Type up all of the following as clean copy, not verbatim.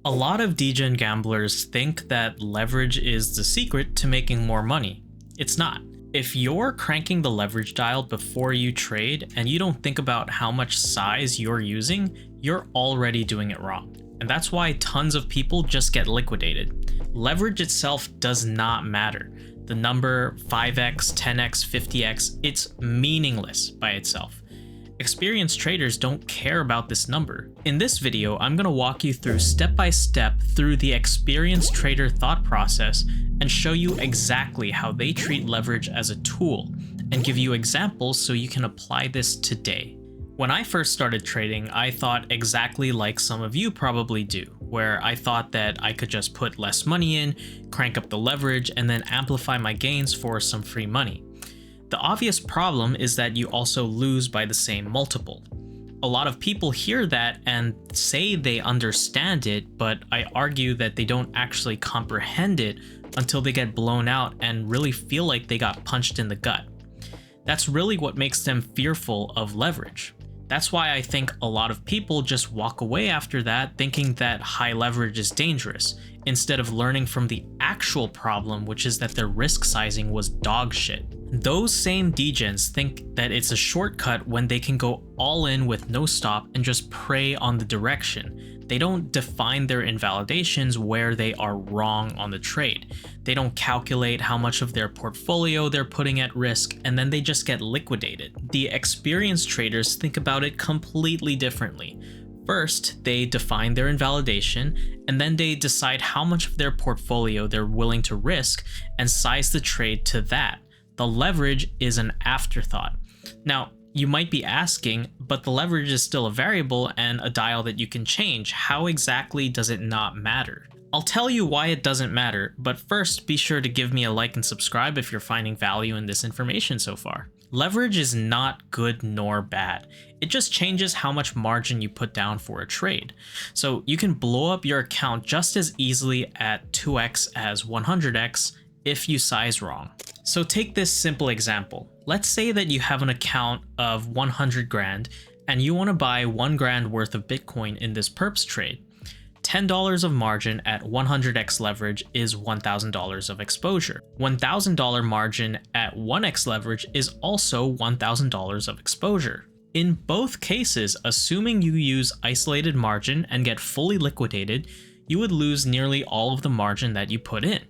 A lot of degen gamblers think that leverage is the secret to making more money. It's not. If you're cranking the leverage dial before you trade and you don't think about how much size you're using, you're already doing it wrong. And that's why tons of people just get liquidated. Leverage itself does not matter. The number 5x, 10x, 50x, it's meaningless by itself. Experienced traders don't care about this number. In this video, I'm going to walk you through step by step through the experienced trader thought process and show you exactly how they treat leverage as a tool and give you examples so you can apply this today. When I first started trading, I thought exactly like some of you probably do, where I thought that I could just put less money in, crank up the leverage, and then amplify my gains for some free money. The obvious problem is that you also lose by the same multiple. A lot of people hear that and say they understand it, but I argue that they don't actually comprehend it until they get blown out and really feel like they got punched in the gut. That's really what makes them fearful of leverage. That's why I think a lot of people just walk away after that thinking that high leverage is dangerous, instead of learning from the actual problem, which is that their risk sizing was dog shit. Those same degens think that it's a shortcut when they can go all in with no stop and just prey on the direction. They don't define their invalidations where they are wrong on the trade. They don't calculate how much of their portfolio they're putting at risk, and then they just get liquidated. The experienced traders think about it completely differently. First, they define their invalidation, and then they decide how much of their portfolio they're willing to risk and size the trade to that. The leverage is an afterthought. Now, you might be asking, but the leverage is still a variable and a dial that you can change. How exactly does it not matter? I'll tell you why it doesn't matter, but first be sure to give me a like and subscribe if you're finding value in this information so far. Leverage is not good nor bad. It just changes how much margin you put down for a trade. So you can blow up your account just as easily at 2x as 100x if you size wrong. So take this simple example. Let's say that you have an account of 100 grand and you want to buy 1 grand worth of Bitcoin in this perps trade. $10 of margin at 100x leverage is $1,000 of exposure. $1,000 margin at 1x leverage is also $1,000 of exposure. In both cases, assuming you use isolated margin and get fully liquidated, you would lose nearly all of the margin that you put in.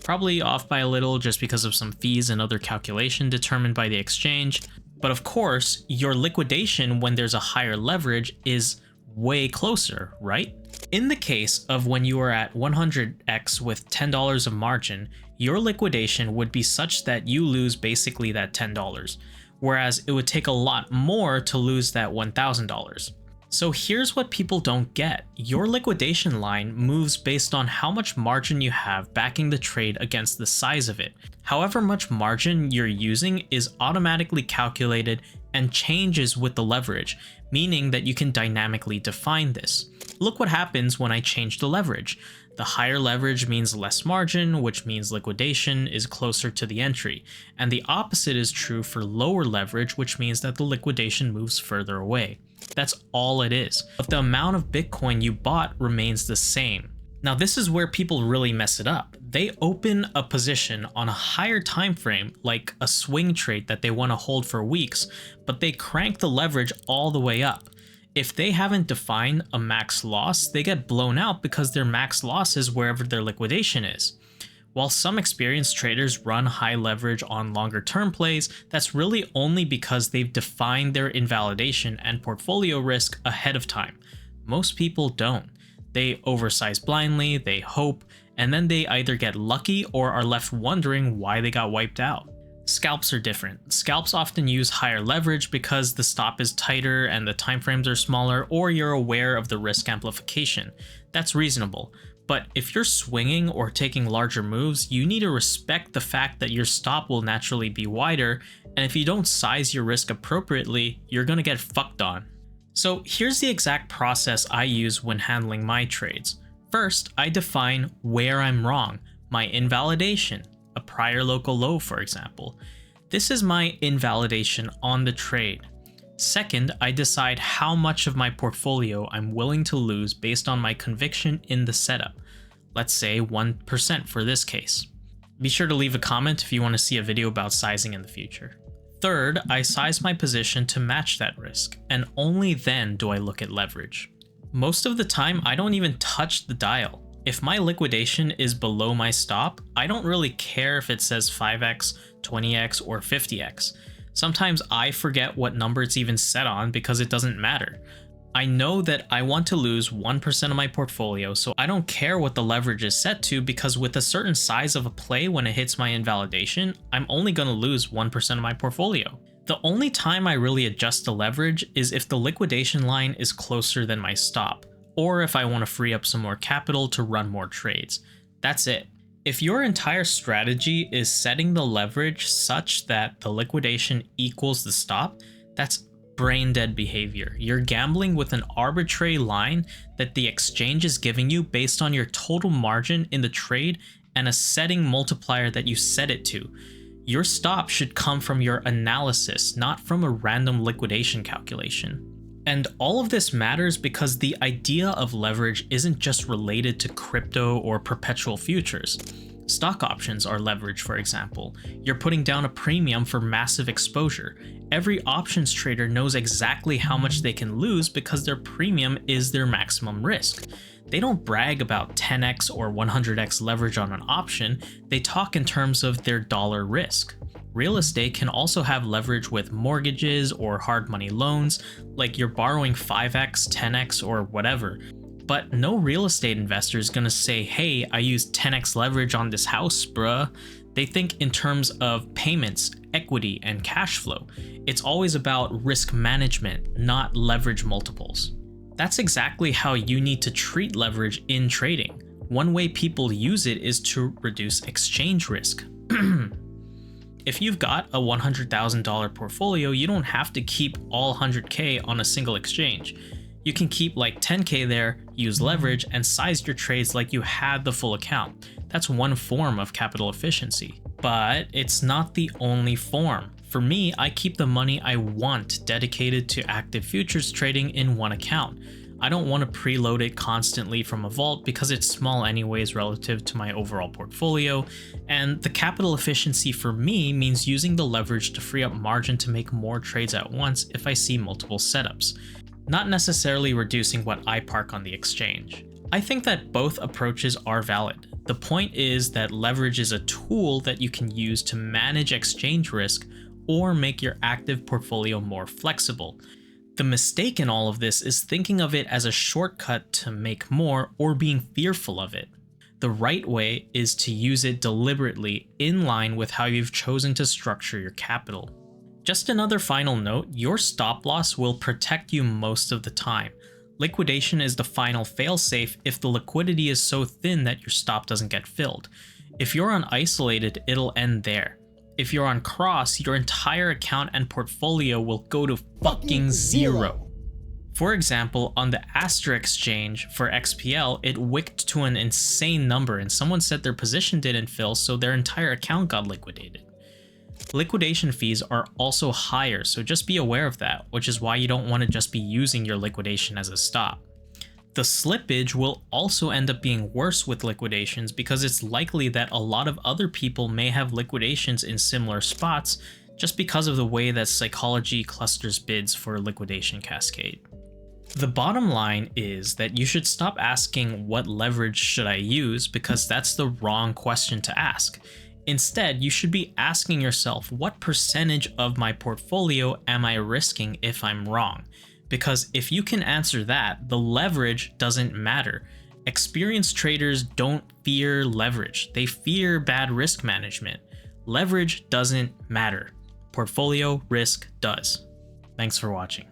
Probably off by a little just because of some fees and other calculation determined by the exchange. But of course, your liquidation when there's a higher leverage is way closer, right? In the case of when you are at 100x with $10 of margin, your liquidation would be such that you lose basically that $10, whereas it would take a lot more to lose that $1,000. So here's what people don't get. Your liquidation line moves based on how much margin you have backing the trade against the size of it. However much margin you're using is automatically calculated and changes with the leverage, meaning that you can dynamically define this. Look what happens when I change the leverage. The higher leverage means less margin, which means liquidation is closer to the entry. And the opposite is true for lower leverage, which means that the liquidation moves further away. That's all it is. But the amount of Bitcoin you bought remains the same. Now this is where people really mess it up. They open a position on a higher time frame, like a swing trade that they want to hold for weeks, but they crank the leverage all the way up. If they haven't defined a max loss, they get blown out because their max loss is wherever their liquidation is. While some experienced traders run high leverage on longer term plays, that's really only because they've defined their invalidation and portfolio risk ahead of time. Most people don't. They oversize blindly, they hope, and then they either get lucky or are left wondering why they got wiped out. Scalps are different. Scalps often use higher leverage because the stop is tighter and the timeframes are smaller, or you're aware of the risk amplification. That's reasonable. But if you're swinging or taking larger moves, you need to respect the fact that your stop will naturally be wider, and if you don't size your risk appropriately, you're gonna get fucked on. So here's the exact process I use when handling my trades. First, I define where I'm wrong, my invalidation, a prior local low for example. This is my invalidation on the trade. Second, I decide how much of my portfolio I'm willing to lose based on my conviction in the setup. Let's say 1% for this case. Be sure to leave a comment if you want to see a video about sizing in the future. Third, I size my position to match that risk, and only then do I look at leverage. Most of the time, I don't even touch the dial. If my liquidation is below my stop, I don't really care if it says 5x, 20x, or 50x. Sometimes I forget what number it's even set on because it doesn't matter. I know that I want to lose 1% of my portfolio, so I don't care what the leverage is set to, because with a certain size of a play when it hits my invalidation, I'm only going to lose 1% of my portfolio. The only time I really adjust the leverage is if the liquidation line is closer than my stop, or if I want to free up some more capital to run more trades. That's it. If your entire strategy is setting the leverage such that the liquidation equals the stop, that's brain dead behavior. You're gambling with an arbitrary line that the exchange is giving you based on your total margin in the trade and a setting multiplier that you set it to. Your stop should come from your analysis, not from a random liquidation calculation. And all of this matters because the idea of leverage isn't just related to crypto or perpetual futures. Stock options are leverage, for example. You're putting down a premium for massive exposure. Every options trader knows exactly how much they can lose because their premium is their maximum risk. They don't brag about 10x or 100x leverage on an option, they talk in terms of their dollar risk. Real estate can also have leverage with mortgages or hard money loans, like you're borrowing 5x, 10x, or whatever. But no real estate investor is going to say, hey, I used 10x leverage on this house, bruh. They think in terms of payments, equity, and cash flow. It's always about risk management, not leverage multiples. That's exactly how you need to treat leverage in trading. One way people use it is to reduce exchange risk. If you've got a $100,000 portfolio, you don't have to keep all 100K on a single exchange. You can keep like 10K there, use leverage, and size your trades like you had the full account. That's one form of capital efficiency. But it's not the only form. For me, I keep the money I want dedicated to active futures trading in one account. I don't want to preload it constantly from a vault because it's small anyways relative to my overall portfolio, and the capital efficiency for me means using the leverage to free up margin to make more trades at once if I see multiple setups, not necessarily reducing what I park on the exchange. I think that both approaches are valid. The point is that leverage is a tool that you can use to manage exchange risk or make your active portfolio more flexible. The mistake in all of this is thinking of it as a shortcut to make more or being fearful of it. The right way is to use it deliberately in line with how you've chosen to structure your capital. Just another final note, your stop loss will protect you most of the time. Liquidation is the final failsafe if the liquidity is so thin that your stop doesn't get filled. If you're on isolated, it'll end there. If you're on cross, your entire account and portfolio will go to fucking zero. For example, on the Astra exchange for XPL, it wicked to an insane number and someone said their position didn't fill, so their entire account got liquidated. Liquidation fees are also higher, so just be aware of that, which is why you don't want to just be using your liquidation as a stop. The slippage will also end up being worse with liquidations because it's likely that a lot of other people may have liquidations in similar spots just because of the way that psychology clusters bids for liquidation cascade. The bottom line is that you should stop asking what leverage should I use because that's the wrong question to ask. Instead, you should be asking yourself what percentage of my portfolio am I risking if I'm wrong? Because if you can answer that, the leverage doesn't matter. Experienced traders don't fear leverage, they fear bad risk management. Leverage doesn't matter. Portfolio risk does. Thanks for watching.